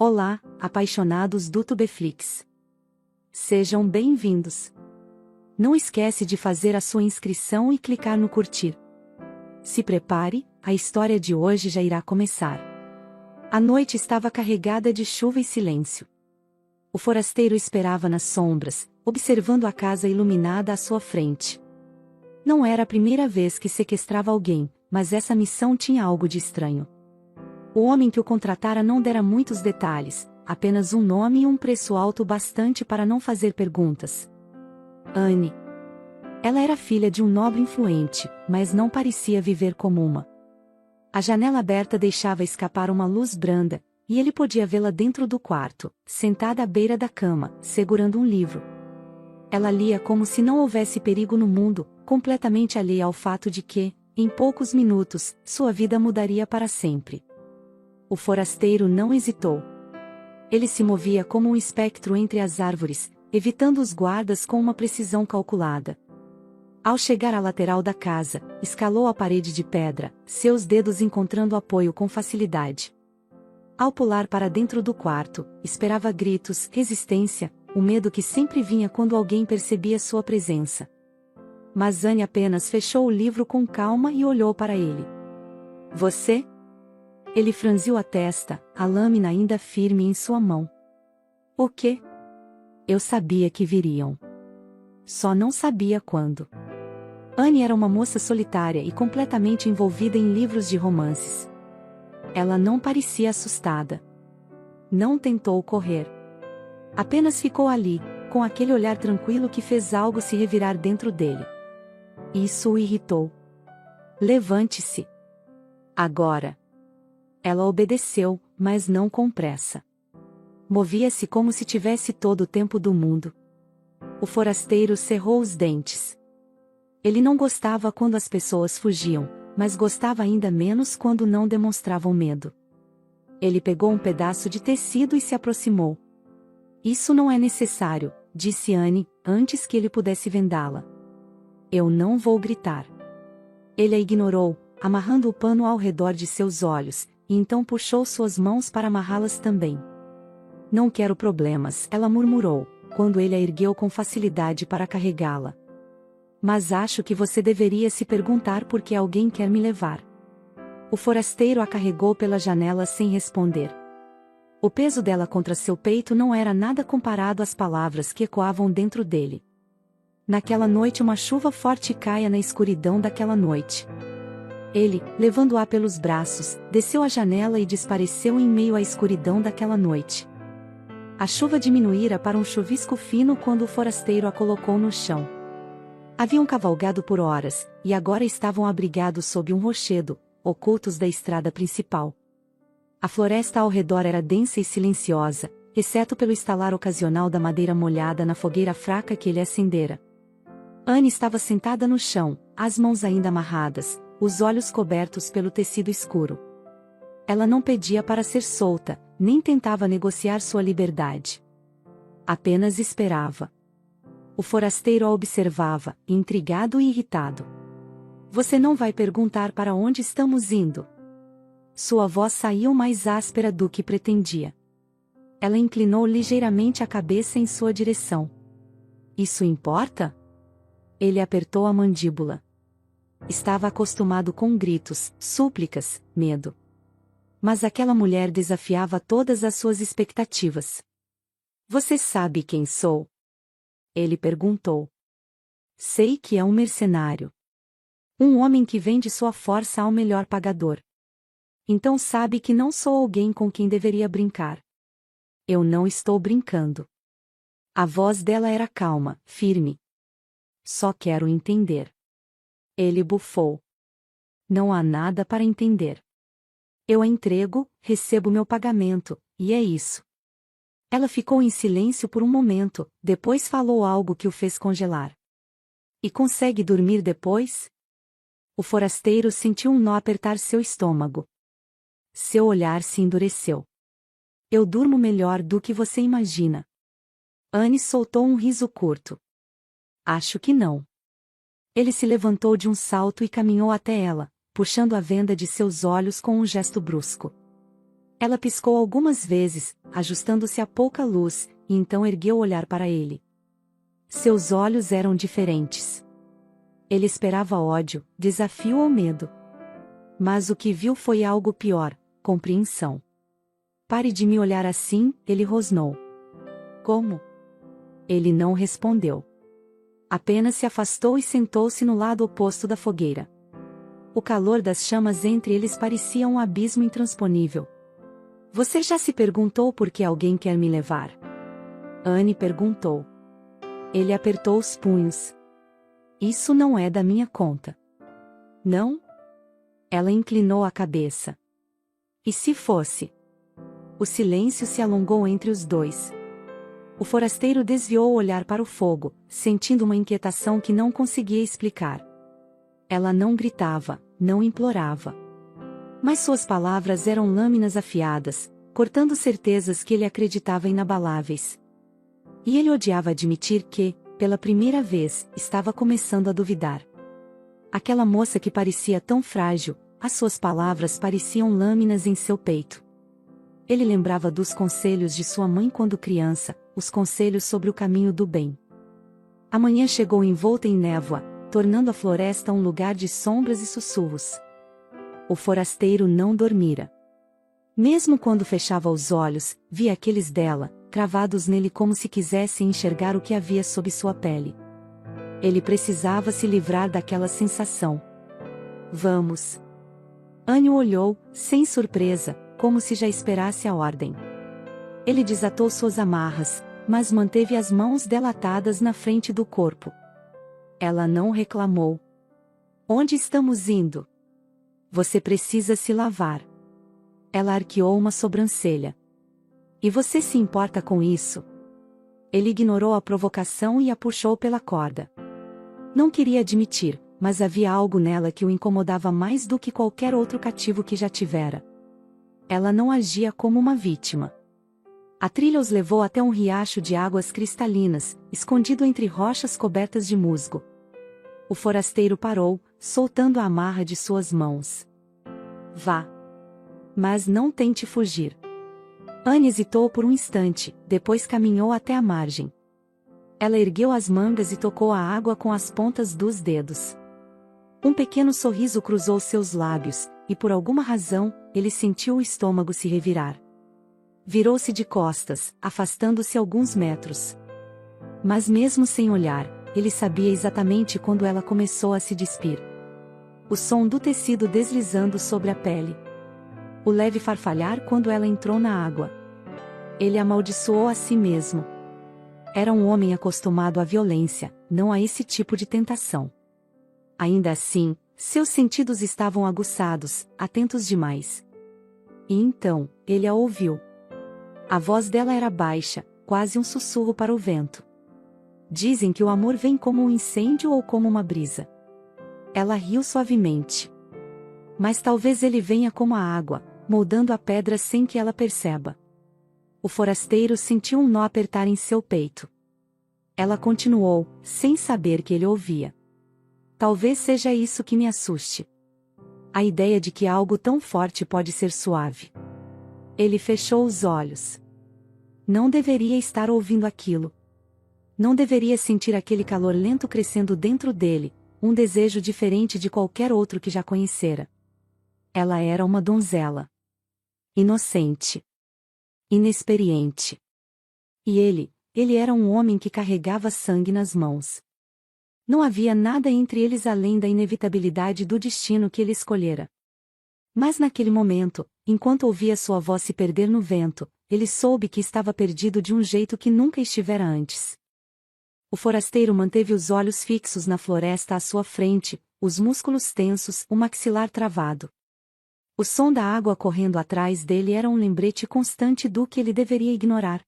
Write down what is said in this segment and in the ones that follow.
Olá, apaixonados do Tubeflix. Sejam bem-vindos. Não esquece de fazer a sua inscrição e clicar no curtir. Se prepare, a história de hoje já irá começar. A noite estava carregada de chuva e silêncio. O forasteiro esperava nas sombras, observando a casa iluminada à sua frente. Não era a primeira vez que sequestrava alguém, mas essa missão tinha algo de estranho. O homem que o contratara não dera muitos detalhes, apenas um nome e um preço alto bastante para não fazer perguntas. Anne. Ela era filha de um nobre influente, mas não parecia viver como uma. A janela aberta deixava escapar uma luz branda, e ele podia vê-la dentro do quarto, sentada à beira da cama, segurando um livro. Ela lia como se não houvesse perigo no mundo, completamente alheia ao fato de que, em poucos minutos, sua vida mudaria para sempre. O forasteiro não hesitou. Ele se movia como um espectro entre as árvores, evitando os guardas com uma precisão calculada. Ao chegar à lateral da casa, escalou a parede de pedra, seus dedos encontrando apoio com facilidade. Ao pular para dentro do quarto, esperava gritos, resistência, o medo que sempre vinha quando alguém percebia sua presença. Mas Anne apenas fechou o livro com calma e olhou para ele. Você? Ele franziu a testa, a lâmina ainda firme em sua mão. O quê? Eu sabia que viriam. Só não sabia quando. Anne era uma moça solitária e completamente envolvida em livros de romances. Ela não parecia assustada. Não tentou correr. Apenas ficou ali, com aquele olhar tranquilo que fez algo se revirar dentro dele. Isso o irritou. Levante-se. Agora. Ela obedeceu, mas não com pressa. Movia-se como se tivesse todo o tempo do mundo. O forasteiro cerrou os dentes. Ele não gostava quando as pessoas fugiam, mas gostava ainda menos quando não demonstravam medo. Ele pegou um pedaço de tecido e se aproximou. Isso não é necessário, disse Anne, antes que ele pudesse vendá-la. Eu não vou gritar. Ele a ignorou, amarrando o pano ao redor de seus olhos, e então puxou suas mãos para amarrá-las também. Não quero problemas, ela murmurou, quando ele a ergueu com facilidade para carregá-la. Mas acho que você deveria se perguntar por que alguém quer me levar. O forasteiro a carregou pela janela sem responder. O peso dela contra seu peito não era nada comparado às palavras que ecoavam dentro dele. Naquela noite uma chuva forte caia na escuridão daquela noite. Ele, levando-a pelos braços, desceu a janela e desapareceu em meio à escuridão daquela noite. A chuva diminuíra para um chuvisco fino quando o forasteiro a colocou no chão. Haviam cavalgado por horas, e agora estavam abrigados sob um rochedo, ocultos da estrada principal. A floresta ao redor era densa e silenciosa, exceto pelo estalar ocasional da madeira molhada na fogueira fraca que ele acendera. Anne estava sentada no chão, as mãos ainda amarradas, os olhos cobertos pelo tecido escuro. Ela não pedia para ser solta, nem tentava negociar sua liberdade. Apenas esperava. O forasteiro a observava, intrigado e irritado. Você não vai perguntar para onde estamos indo? Sua voz saiu mais áspera do que pretendia. Ela inclinou ligeiramente a cabeça em sua direção. Isso importa? Ele apertou a mandíbula. Estava acostumado com gritos, súplicas, medo. Mas aquela mulher desafiava todas as suas expectativas. Você sabe quem sou? Ele perguntou. Sei que é um mercenário. Um homem que vende sua força ao melhor pagador. Então sabe que não sou alguém com quem deveria brincar. Eu não estou brincando. A voz dela era calma, firme. Só quero entender. Ele bufou. Não há nada para entender. Eu a entrego, recebo meu pagamento, e é isso. Ela ficou em silêncio por um momento, depois falou algo que o fez congelar. E consegue dormir depois? O forasteiro sentiu um nó apertar seu estômago. Seu olhar se endureceu. Eu durmo melhor do que você imagina. Anne soltou um riso curto. Acho que não. Ele se levantou de um salto e caminhou até ela, puxando a venda de seus olhos com um gesto brusco. Ela piscou algumas vezes, ajustando-se a pouca luz, e então ergueu o olhar para ele. Seus olhos eram diferentes. Ele esperava ódio, desafio ou medo. Mas o que viu foi algo pior, compreensão. Pare de me olhar assim, ele rosnou. Como? Ele não respondeu. Apenas se afastou e sentou-se no lado oposto da fogueira. O calor das chamas entre eles parecia um abismo intransponível. Você já se perguntou por que alguém quer me levar? Anne perguntou. Ele apertou os punhos. Isso não é da minha conta. Não? Ela inclinou a cabeça. E se fosse? O silêncio se alongou entre os dois. O forasteiro desviou o olhar para o fogo, sentindo uma inquietação que não conseguia explicar. Ela não gritava, não implorava. Mas suas palavras eram lâminas afiadas, cortando certezas que ele acreditava inabaláveis. E ele odiava admitir que, pela primeira vez, estava começando a duvidar. Aquela moça que parecia tão frágil, as suas palavras pareciam lâminas em seu peito. Ele lembrava dos conselhos de sua mãe quando criança, os conselhos sobre o caminho do bem. A manhã chegou envolta em névoa, tornando a floresta um lugar de sombras e sussurros. O forasteiro não dormira. Mesmo quando fechava os olhos, via aqueles dela, cravados nele como se quisessem enxergar o que havia sob sua pele. Ele precisava se livrar daquela sensação. Vamos. Anne o olhou, sem surpresa, como se já esperasse a ordem. Ele desatou suas amarras, mas manteve as mãos dela atadas na frente do corpo. Ela não reclamou. Onde estamos indo? Você precisa se lavar. Ela arqueou uma sobrancelha. E você se importa com isso? Ele ignorou a provocação e a puxou pela corda. Não queria admitir, mas havia algo nela que o incomodava mais do que qualquer outro cativo que já tivera. Ela não agia como uma vítima. A trilha os levou até um riacho de águas cristalinas, escondido entre rochas cobertas de musgo. O forasteiro parou, soltando a amarra de suas mãos. Vá. Mas não tente fugir. Anne hesitou por um instante, depois caminhou até a margem. Ela ergueu as mangas e tocou a água com as pontas dos dedos. Um pequeno sorriso cruzou seus lábios, e por alguma razão, ele sentiu o estômago se revirar. Virou-se de costas, afastando-se alguns metros. Mas mesmo sem olhar, ele sabia exatamente quando ela começou a se despir. O som do tecido deslizando sobre a pele. O leve farfalhar quando ela entrou na água. Ele amaldiçoou a si mesmo. Era um homem acostumado à violência, não a esse tipo de tentação. Ainda assim, seus sentidos estavam aguçados, atentos demais. E então, ele a ouviu. A voz dela era baixa, quase um sussurro para o vento. Dizem que o amor vem como um incêndio ou como uma brisa. Ela riu suavemente. Mas talvez ele venha como a água, moldando a pedra sem que ela perceba. O forasteiro sentiu um nó apertar em seu peito. Ela continuou, sem saber que ele ouvia. Talvez seja isso que me assuste. A ideia de que algo tão forte pode ser suave. Ele fechou os olhos. Não deveria estar ouvindo aquilo. Não deveria sentir aquele calor lento crescendo dentro dele, um desejo diferente de qualquer outro que já conhecera. Ela era uma donzela. Inocente. Inexperiente. E ele era um homem que carregava sangue nas mãos. Não havia nada entre eles além da inevitabilidade do destino que ele escolhera. Mas naquele momento, enquanto ouvia sua voz se perder no vento, ele soube que estava perdido de um jeito que nunca estivera antes. O forasteiro manteve os olhos fixos na floresta à sua frente, os músculos tensos, o maxilar travado. O som da água correndo atrás dele era um lembrete constante do que ele deveria ignorar.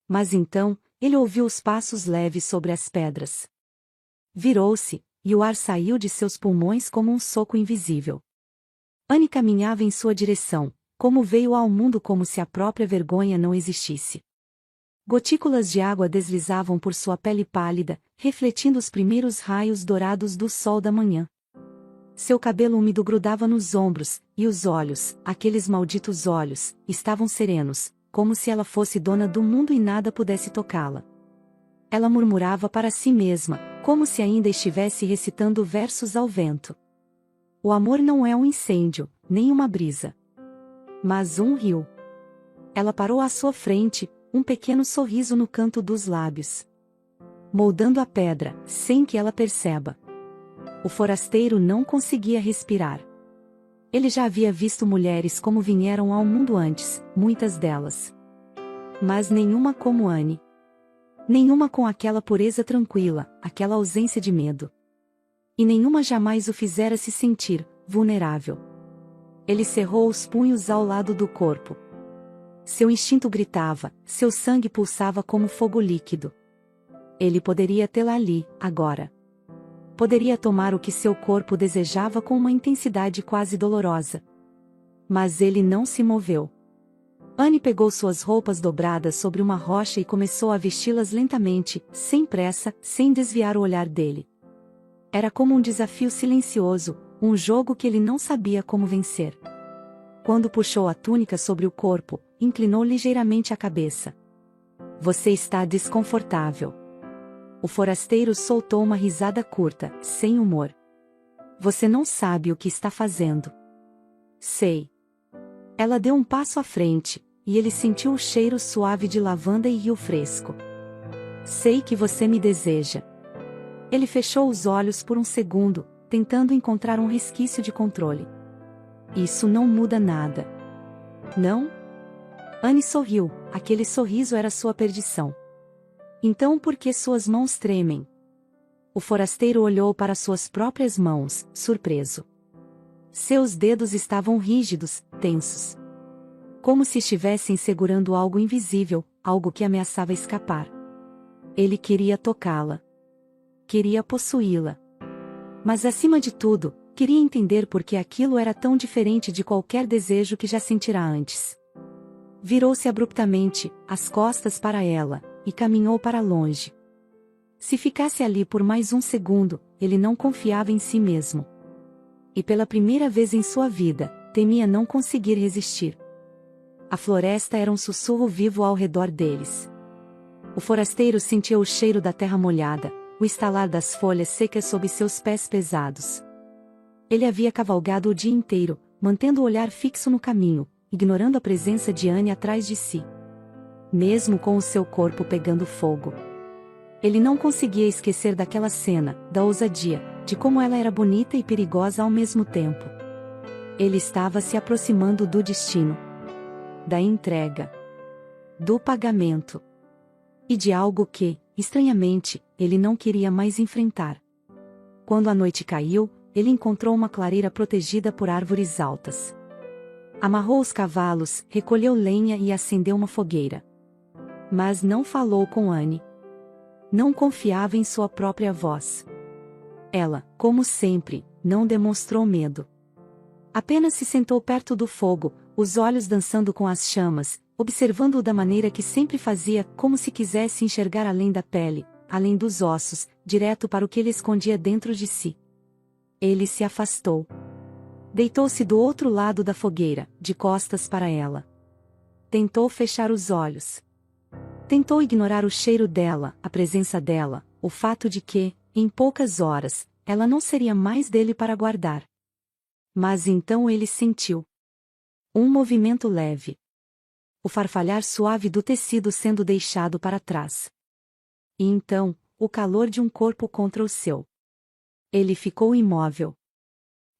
Mas então, ele ouviu os passos leves sobre as pedras. Virou-se, e o ar saiu de seus pulmões como um soco invisível. Anne caminhava em sua direção, como veio ao mundo como se a própria vergonha não existisse. Gotículas de água deslizavam por sua pele pálida, refletindo os primeiros raios dourados do sol da manhã. Seu cabelo úmido grudava nos ombros, e os olhos, aqueles malditos olhos, estavam serenos, como se ela fosse dona do mundo e nada pudesse tocá-la. Ela murmurava para si mesma, como se ainda estivesse recitando versos ao vento. O amor não é um incêndio, nem uma brisa, mas um rio. Ela parou à sua frente, um pequeno sorriso no canto dos lábios, moldando a pedra, sem que ela perceba. O forasteiro não conseguia respirar. Ele já havia visto mulheres como vieram ao mundo antes, muitas delas. Mas nenhuma como Anne. Nenhuma com aquela pureza tranquila, aquela ausência de medo. E nenhuma jamais o fizera se sentir vulnerável. Ele cerrou os punhos ao lado do corpo. Seu instinto gritava, seu sangue pulsava como fogo líquido. Ele poderia tê-la ali, agora. Poderia tomar o que seu corpo desejava com uma intensidade quase dolorosa. Mas ele não se moveu. Anne pegou suas roupas dobradas sobre uma rocha e começou a vesti-las lentamente, sem pressa, sem desviar o olhar dele. Era como um desafio silencioso, um jogo que ele não sabia como vencer. Quando puxou a túnica sobre o corpo, inclinou ligeiramente a cabeça. Você está desconfortável. O forasteiro soltou uma risada curta, sem humor. Você não sabe o que está fazendo. Sei. Ela deu um passo à frente, e ele sentiu o cheiro suave de lavanda e rio fresco. Sei que você me deseja. Ele fechou os olhos por um segundo, tentando encontrar um resquício de controle. Isso não muda nada. Não? Anne sorriu, aquele sorriso era sua perdição. Então por que suas mãos tremem? O forasteiro olhou para suas próprias mãos, surpreso. Seus dedos estavam rígidos, tensos. Como se estivessem segurando algo invisível, algo que ameaçava escapar. Ele queria tocá-la. Queria possuí-la. Mas acima de tudo, queria entender por que aquilo era tão diferente de qualquer desejo que já sentira antes. Virou-se abruptamente, as costas para ela, e caminhou para longe. Se ficasse ali por mais um segundo, ele não confiava em si mesmo. E pela primeira vez em sua vida, temia não conseguir resistir. A floresta era um sussurro vivo ao redor deles. O forasteiro sentia o cheiro da terra molhada, o estalar das folhas secas sob seus pés pesados. Ele havia cavalgado o dia inteiro, mantendo o olhar fixo no caminho, ignorando a presença de Anne atrás de si. Mesmo com o seu corpo pegando fogo. Ele não conseguia esquecer daquela cena, da ousadia, de como ela era bonita e perigosa ao mesmo tempo. Ele estava se aproximando do destino. Da entrega. Do pagamento. E de algo que, estranhamente, ele não queria mais enfrentar. Quando a noite caiu, ele encontrou uma clareira protegida por árvores altas. Amarrou os cavalos, recolheu lenha e acendeu uma fogueira. Mas não falou com Anne. Não confiava em sua própria voz. Ela, como sempre, não demonstrou medo. Apenas se sentou perto do fogo, os olhos dançando com as chamas, observando-o da maneira que sempre fazia, como se quisesse enxergar além da pele, além dos ossos, direto para o que ele escondia dentro de si. Ele se afastou. Deitou-se do outro lado da fogueira, de costas para ela. Tentou fechar os olhos. Tentou ignorar o cheiro dela, a presença dela, o fato de que, em poucas horas, ela não seria mais dele para guardar. Mas então ele sentiu um movimento leve. O farfalhar suave do tecido sendo deixado para trás. E então, o calor de um corpo contra o seu. Ele ficou imóvel.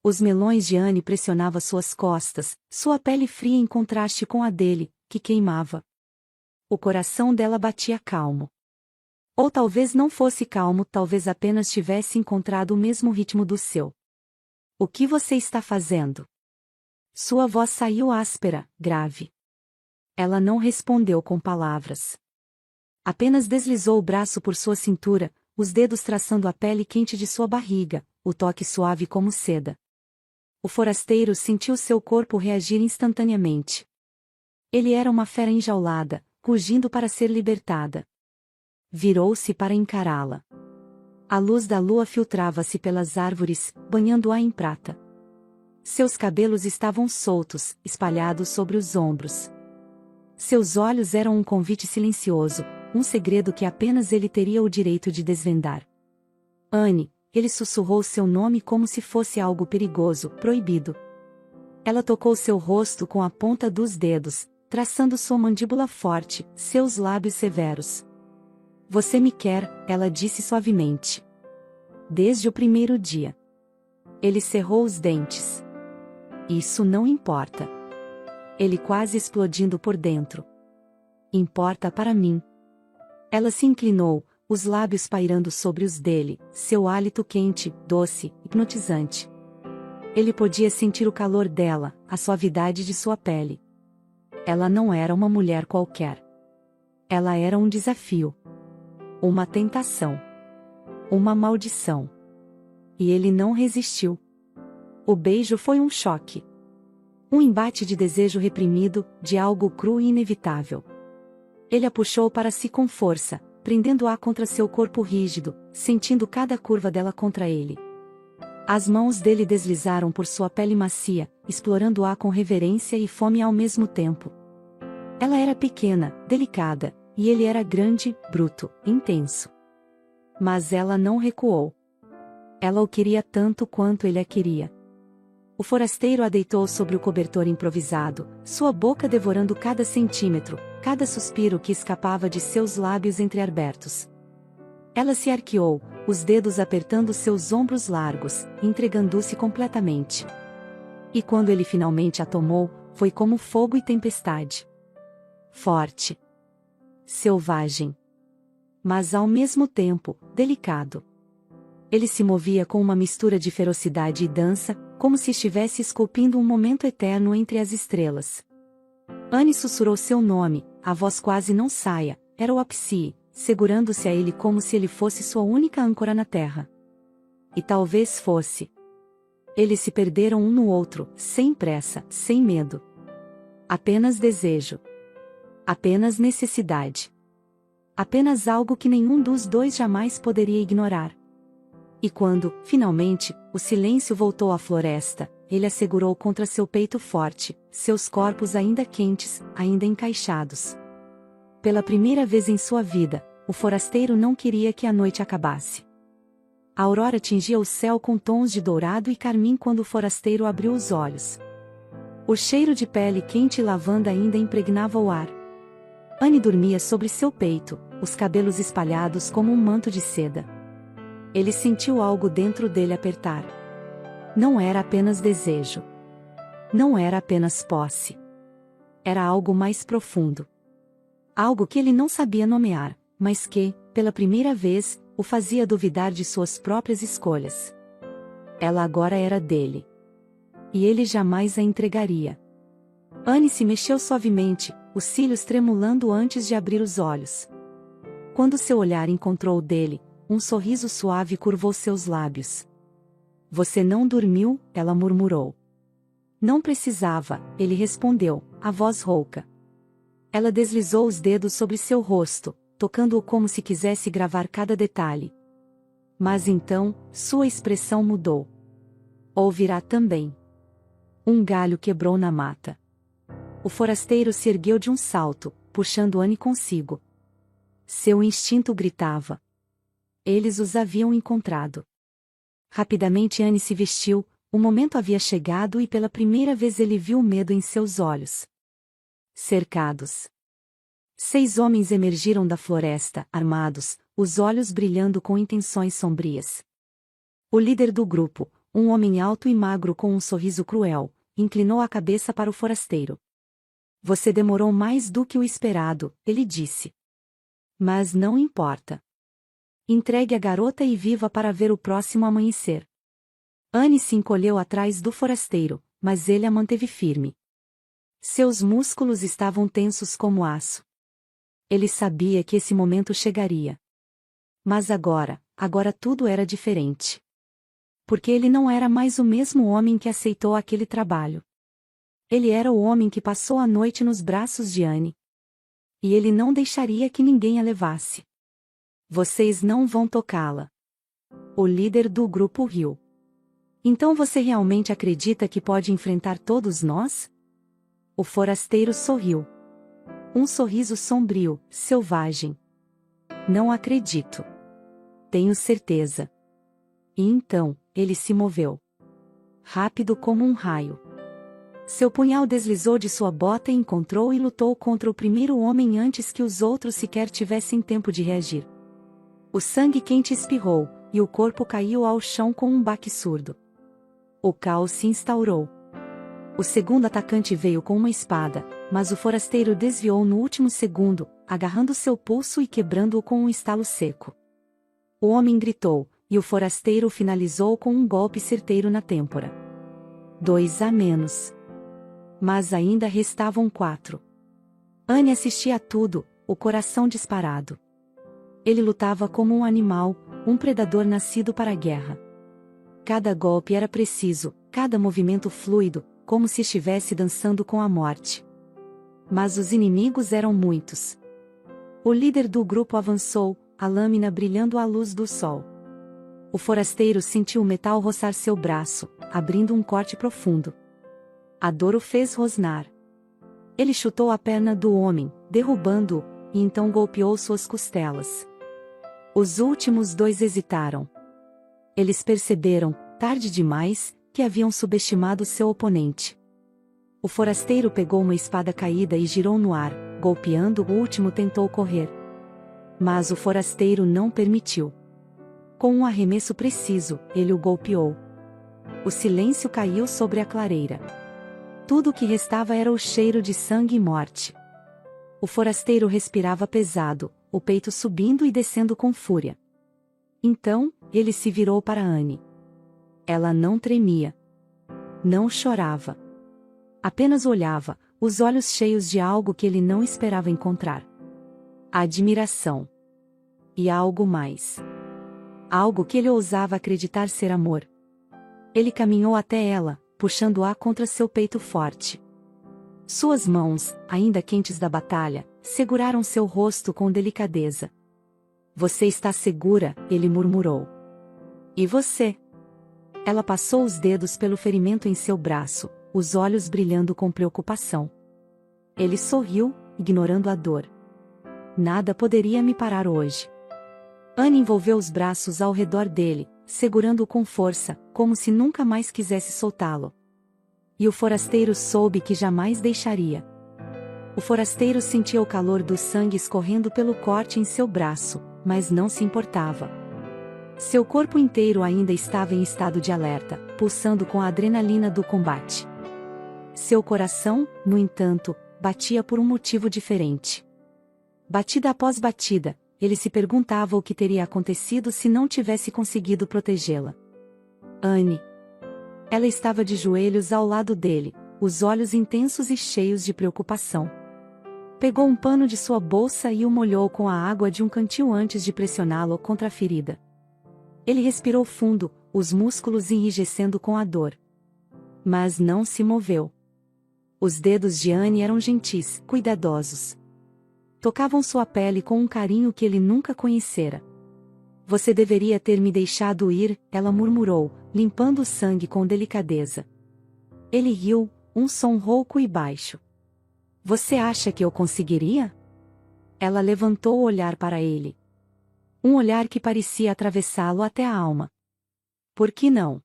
Os melões de Anne pressionavam suas costas, sua pele fria em contraste com a dele, que queimava. O coração dela batia calmo. Ou talvez não fosse calmo, talvez apenas tivesse encontrado o mesmo ritmo do seu. O que você está fazendo? Sua voz saiu áspera, grave. Ela não respondeu com palavras. Apenas deslizou o braço por sua cintura, os dedos traçando a pele quente de sua barriga, o toque suave como seda. O forasteiro sentiu seu corpo reagir instantaneamente. Ele era uma fera enjaulada, rugindo para ser libertada. Virou-se para encará-la. A luz da lua filtrava-se pelas árvores, banhando-a em prata. Seus cabelos estavam soltos, espalhados sobre os ombros. Seus olhos eram um convite silencioso, um segredo que apenas ele teria o direito de desvendar. Anne, ele sussurrou seu nome como se fosse algo perigoso, proibido. Ela tocou seu rosto com a ponta dos dedos, traçando sua mandíbula forte, seus lábios severos. Você me quer, ela disse suavemente. Desde o primeiro dia. Ele cerrou os dentes. Isso não importa. Ele quase explodindo por dentro. Importa para mim. Ela se inclinou, os lábios pairando sobre os dele, seu hálito quente, doce, hipnotizante. Ele podia sentir o calor dela, a suavidade de sua pele. Ela não era uma mulher qualquer. Ela era um desafio. Uma tentação. Uma maldição. E ele não resistiu. O beijo foi um choque. Um embate de desejo reprimido, de algo cru e inevitável. Ele a puxou para si com força, prendendo-a contra seu corpo rígido, sentindo cada curva dela contra ele. As mãos dele deslizaram por sua pele macia, explorando-a com reverência e fome ao mesmo tempo. Ela era pequena, delicada, e ele era grande, bruto, intenso. Mas ela não recuou. Ela o queria tanto quanto ele a queria. O forasteiro a deitou sobre o cobertor improvisado, sua boca devorando cada centímetro, cada suspiro que escapava de seus lábios entreabertos. Ela se arqueou, os dedos apertando seus ombros largos, entregando-se completamente. E quando ele finalmente a tomou, foi como fogo e tempestade. Forte. Selvagem. Mas ao mesmo tempo, delicado. Ele se movia com uma mistura de ferocidade e dança, como se estivesse esculpindo um momento eterno entre as estrelas. Anne sussurrou seu nome, a voz quase não saia, era o Apsi, segurando-se a ele como se ele fosse sua única âncora na terra. E talvez fosse. Eles se perderam um no outro, sem pressa, sem medo. Apenas desejo. Apenas necessidade. Apenas algo que nenhum dos dois jamais poderia ignorar. E quando, finalmente, o silêncio voltou à floresta, ele a segurou contra seu peito forte, seus corpos ainda quentes, ainda encaixados. Pela primeira vez em sua vida, o forasteiro não queria que a noite acabasse. A aurora tingia o céu com tons de dourado e carmim quando o forasteiro abriu os olhos. O cheiro de pele quente e lavanda ainda impregnava o ar. Anne dormia sobre seu peito, os cabelos espalhados como um manto de seda. Ele sentiu algo dentro dele apertar. Não era apenas desejo. Não era apenas posse. Era algo mais profundo. Algo que ele não sabia nomear, mas que, pela primeira vez, o fazia duvidar de suas próprias escolhas. Ela agora era dele. E ele jamais a entregaria. Anne se mexeu suavemente, os cílios tremulando antes de abrir os olhos. Quando seu olhar encontrou o dele, um sorriso suave curvou seus lábios. Você não dormiu, ela murmurou. Não precisava, ele respondeu, a voz rouca. Ela deslizou os dedos sobre seu rosto, tocando-o como se quisesse gravar cada detalhe. Mas então, sua expressão mudou. Ouvirá também. Um galho quebrou na mata. O forasteiro se ergueu de um salto, puxando Anne consigo. Seu instinto gritava. Eles os haviam encontrado. Rapidamente Anne se vestiu, o momento havia chegado e pela primeira vez ele viu o medo em seus olhos. Cercados. 6 homens emergiram da floresta, armados, os olhos brilhando com intenções sombrias. O líder do grupo, um homem alto e magro com um sorriso cruel, inclinou a cabeça para o forasteiro. Você demorou mais do que o esperado, ele disse. Mas não importa. Entregue a garota e viva para ver o próximo amanhecer. Anne se encolheu atrás do forasteiro, mas ele a manteve firme. Seus músculos estavam tensos como aço. Ele sabia que esse momento chegaria. Mas agora tudo era diferente. Porque ele não era mais o mesmo homem que aceitou aquele trabalho. Ele era o homem que passou a noite nos braços de Anne. E ele não deixaria que ninguém a levasse. Vocês não vão tocá-la. O líder do grupo riu. Então você realmente acredita que pode enfrentar todos nós? O forasteiro sorriu. Um sorriso sombrio, selvagem. Não acredito. Tenho certeza. E então, ele se moveu. Rápido como um raio. Seu punhal deslizou de sua bota e encontrou e lutou contra o primeiro homem antes que os outros sequer tivessem tempo de reagir. O sangue quente espirrou, e o corpo caiu ao chão com um baque surdo. O caos se instaurou. O segundo atacante veio com uma espada, mas o forasteiro desviou no último segundo, agarrando seu pulso e quebrando-o com um estalo seco. O homem gritou, e o forasteiro o finalizou com um golpe certeiro na têmpora. 2 a menos. Mas ainda restavam 4. Anne assistia a tudo, o coração disparado. Ele lutava como um animal, um predador nascido para a guerra. Cada golpe era preciso, cada movimento fluido, como se estivesse dançando com a morte. Mas os inimigos eram muitos. O líder do grupo avançou, a lâmina brilhando à luz do sol. O forasteiro sentiu o metal roçar seu braço, abrindo um corte profundo. A dor o fez rosnar. Ele chutou a perna do homem, derrubando-o, e então golpeou suas costelas. Os últimos 2 hesitaram. Eles perceberam, tarde demais, que haviam subestimado seu oponente. O forasteiro pegou uma espada caída e girou no ar, golpeando o último tentou correr. Mas o forasteiro não permitiu. Com um arremesso preciso, ele o golpeou. O silêncio caiu sobre a clareira. Tudo o que restava era o cheiro de sangue e morte. O forasteiro respirava pesado, o peito subindo e descendo com fúria. Então, ele se virou para Anne. Ela não tremia. Não chorava. Apenas olhava, os olhos cheios de algo que ele não esperava encontrar. Admiração. E algo mais. Algo que ele ousava acreditar ser amor. Ele caminhou até ela, puxando-a contra seu peito forte. Suas mãos, ainda quentes da batalha, seguraram seu rosto com delicadeza. Você está segura, ele murmurou. E você? Ela passou os dedos pelo ferimento em seu braço, os olhos brilhando com preocupação. Ele sorriu, ignorando a dor. Nada poderia me parar hoje. Anne envolveu os braços ao redor dele, segurando-o com força, como se nunca mais quisesse soltá-lo. E o forasteiro soube que jamais deixaria. O forasteiro sentia o calor do sangue escorrendo pelo corte em seu braço, mas não se importava. Seu corpo inteiro ainda estava em estado de alerta, pulsando com a adrenalina do combate. Seu coração, no entanto, batia por um motivo diferente. Batida após batida, ele se perguntava o que teria acontecido se não tivesse conseguido protegê-la. Anne. Ela estava de joelhos ao lado dele, os olhos intensos e cheios de preocupação. Pegou um pano de sua bolsa e o molhou com a água de um cantil antes de pressioná-lo contra a ferida. Ele respirou fundo, os músculos enrijecendo com a dor. Mas não se moveu. Os dedos de Anne eram gentis, cuidadosos. Tocavam sua pele com um carinho que ele nunca conhecera. Você deveria ter me deixado ir, ela murmurou, limpando o sangue com delicadeza. Ele riu, um som rouco e baixo. Você acha que eu conseguiria? Ela levantou o olhar para ele. Um olhar que parecia atravessá-lo até a alma. Por que não?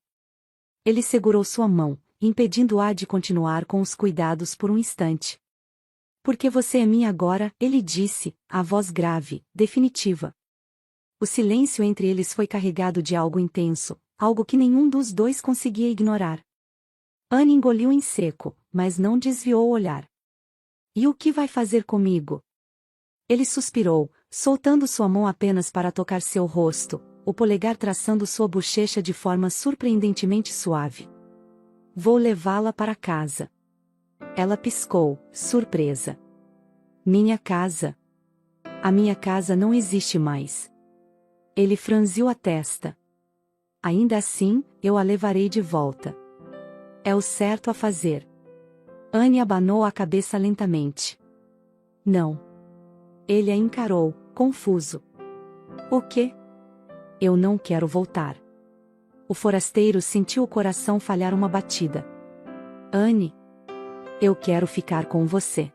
Ele segurou sua mão, impedindo-a de continuar com os cuidados por um instante. Porque você é minha agora, ele disse, a voz grave, definitiva. O silêncio entre eles foi carregado de algo intenso, algo que nenhum dos dois conseguia ignorar. Anne engoliu em seco, mas não desviou o olhar. E o que vai fazer comigo? Ele suspirou, soltando sua mão apenas para tocar seu rosto, o polegar traçando sua bochecha de forma surpreendentemente suave. Vou levá-la para casa. Ela piscou, surpresa. Minha casa. A minha casa não existe mais. Ele franziu a testa. Ainda assim, eu a levarei de volta. É o certo a fazer. Anne abanou a cabeça lentamente. Não. Ele a encarou, confuso. O quê? Eu não quero voltar. O forasteiro sentiu o coração falhar uma batida. Anne. Eu quero ficar com você.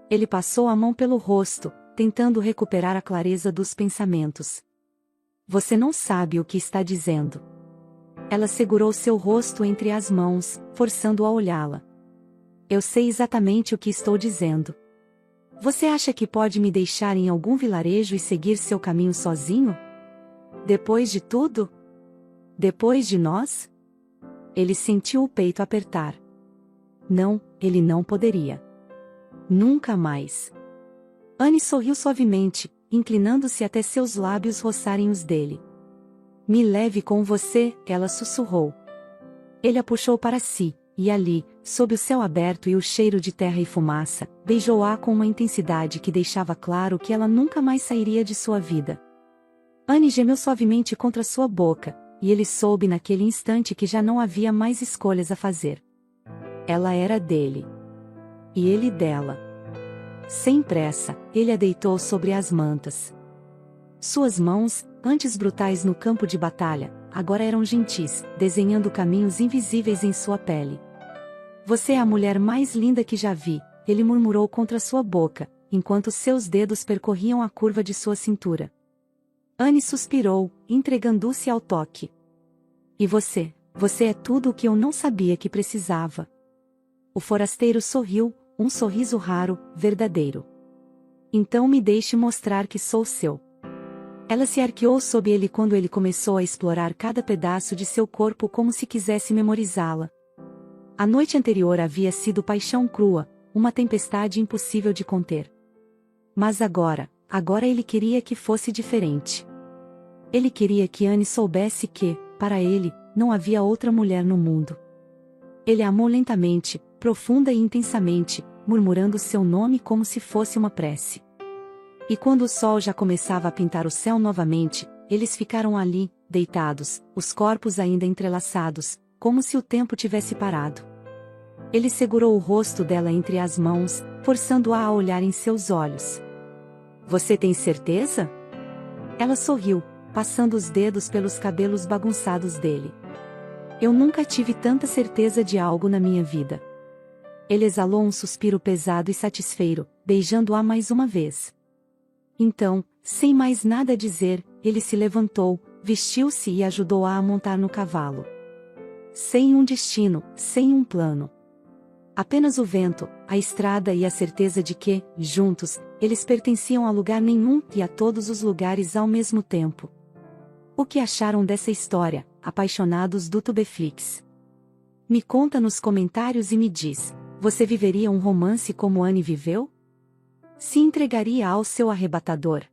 Ele passou a mão pelo rosto, tentando recuperar a clareza dos pensamentos. Você não sabe o que está dizendo. Ela segurou seu rosto entre as mãos, forçando-o a olhá-la. Eu sei exatamente o que estou dizendo. Você acha que pode me deixar em algum vilarejo e seguir seu caminho sozinho? Depois de tudo? Depois de nós? Ele sentiu o peito apertar. Não, ele não poderia. Nunca mais. Anne sorriu suavemente, inclinando-se até seus lábios roçarem os dele. Me leve com você, ela sussurrou. Ele a puxou para si, e ali, sob o céu aberto e o cheiro de terra e fumaça, beijou-a com uma intensidade que deixava claro que ela nunca mais sairia de sua vida. Anne gemeu suavemente contra sua boca, e ele soube naquele instante que já não havia mais escolhas a fazer. Ela era dele. E ele dela. Sem pressa, ele a deitou sobre as mantas. Suas mãos, antes brutais no campo de batalha, agora eram gentis, desenhando caminhos invisíveis em sua pele. Você é a mulher mais linda que já vi, ele murmurou contra sua boca, enquanto seus dedos percorriam a curva de sua cintura. Anne suspirou, entregando-se ao toque. E você é tudo o que eu não sabia que precisava. O forasteiro sorriu, um sorriso raro, verdadeiro. Então me deixe mostrar que sou seu. Ela se arqueou sob ele quando ele começou a explorar cada pedaço de seu corpo como se quisesse memorizá-la. A noite anterior havia sido paixão crua, uma tempestade impossível de conter. Mas agora ele queria que fosse diferente. Ele queria que Anne soubesse que, para ele, não havia outra mulher no mundo. Ele a amou lentamente, profunda e intensamente, murmurando seu nome como se fosse uma prece. E quando o sol já começava a pintar o céu novamente, eles ficaram ali, deitados, os corpos ainda entrelaçados, como se o tempo tivesse parado. Ele segurou o rosto dela entre as mãos, forçando-a a olhar em seus olhos. Você tem certeza? Ela sorriu, passando os dedos pelos cabelos bagunçados dele. Eu nunca tive tanta certeza de algo na minha vida. Ele exalou um suspiro pesado e satisfeito, beijando-a mais uma vez. Então, sem mais nada a dizer, ele se levantou, vestiu-se e ajudou-a a montar no cavalo. Sem um destino, sem um plano. Apenas o vento, a estrada e a certeza de que, juntos, eles pertenciam a lugar nenhum e a todos os lugares ao mesmo tempo. O que acharam dessa história, apaixonados do Tubeflix? Me conta nos comentários e me diz, você viveria um romance como Anne viveu? Se entregaria ao seu arrebatador?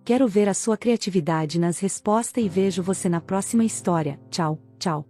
Quero ver a sua criatividade nas respostas e vejo você na próxima história. Tchau, tchau.